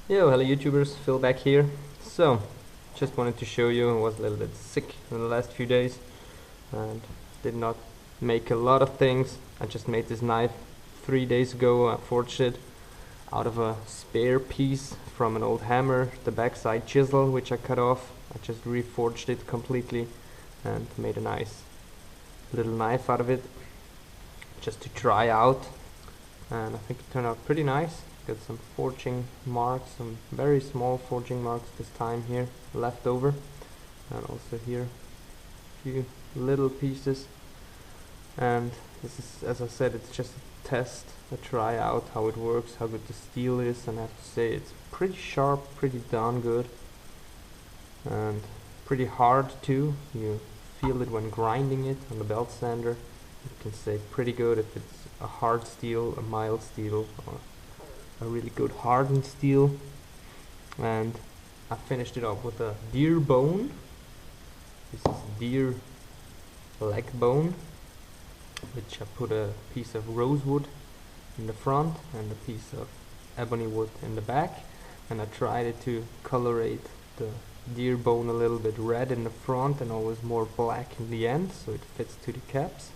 Yo, hello YouTubers, Phil back here. So, just wanted to show you, I was a little bit sick in the last few days and did not make a lot of things. I just made this knife 3 days ago. I forged it out of a spare piece from an old hammer, the backside chisel which I cut off. I just reforged it completely and made a nice little knife out of it just to try out, and I think it turned out pretty nice. Got some forging marks, some very small forging marks this time here left over, and also here a few little pieces. And this is, as I said, it's just a test, a try out how it works, how good the steel is, and I have to say it's pretty sharp, pretty darn good, and pretty hard too. You feel it when grinding it on the belt sander. You can say pretty good if it's a hard steel, a mild steel, or a really good hardened steel. And I finished it up with a deer bone. This is deer leg bone, which I put a piece of rosewood in the front and a piece of ebony wood in the back, and I tried it to colorate the deer bone a little bit red in the front and always more black in the end, so it fits to the caps.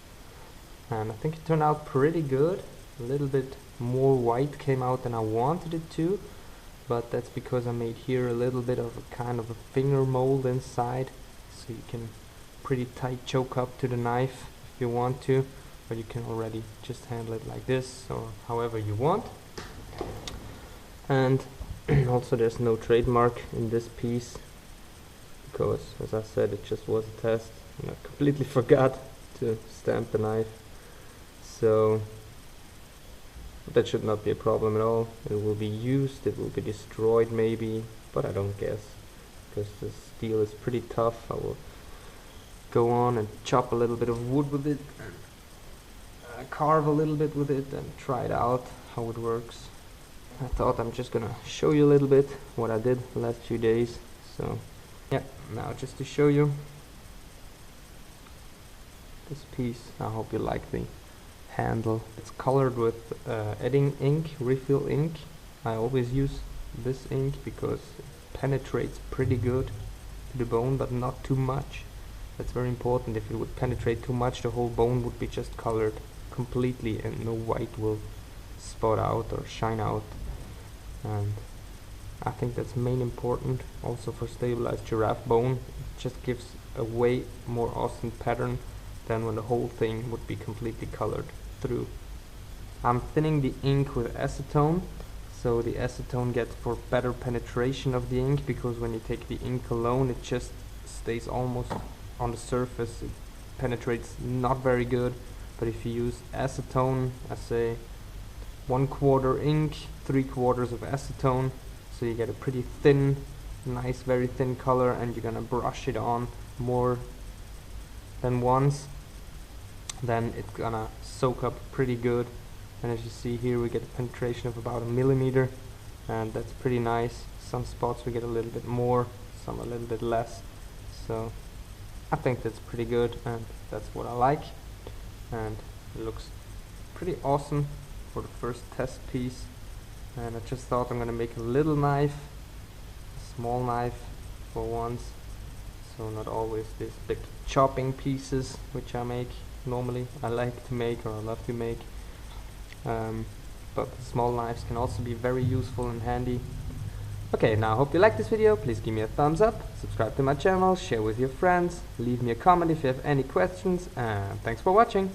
And I think it turned out pretty good. A little bit more white came out than I wanted it to, but that's because I made here a little bit of a kind of a finger mold inside, so you can pretty tight choke up to the knife if you want to, but you can already just handle it like this or however you want. And also there's no trademark in this piece because, as I said, it just was a test and I completely forgot to stamp the knife. So that should not be a problem at all. It will be used, it will be destroyed maybe, but I don't guess, because the steel is pretty tough. I will go on and chop a little bit of wood with it, and carve a little bit with it and try it out how it works. I thought I'm just gonna show you a little bit what I did the last few days. So yeah, now just to show you this piece. I hope you like the handle. It's colored with edding ink, refill ink. I always use this ink because it penetrates pretty good to the bone, but not too much. That's very important. If it would penetrate too much, the whole bone would be just colored completely and no white will spot out or shine out. And I think that's main important also for stabilized giraffe bone. It just gives a way more awesome pattern than when the whole thing would be completely colored through. I'm thinning the ink with acetone, so the acetone gets for better penetration of the ink, because when you take the ink alone it just stays almost on the surface. It penetrates not very good, but if you use acetone, I say 1/4 ink, 3/4 of acetone, so you get a pretty thin, nice, very thin color, and you're gonna brush it on more than once, then it's gonna soak up pretty good. And as you see here, we get a penetration of about 1 millimeter, and that's pretty nice. Some spots we get a little bit more, some a little bit less, so I think that's pretty good, and that's what I like, and it looks pretty awesome for the first test piece. And I just thought I'm gonna make a little knife, a small knife for once, so not always these big chopping pieces which I make normally. I like to make, or I love to make, but the small knives can also be very useful and handy. Okay, now I hope you like this video. Please give me a thumbs up, subscribe to my channel, share with your friends, leave me a comment if you have any questions, and thanks for watching.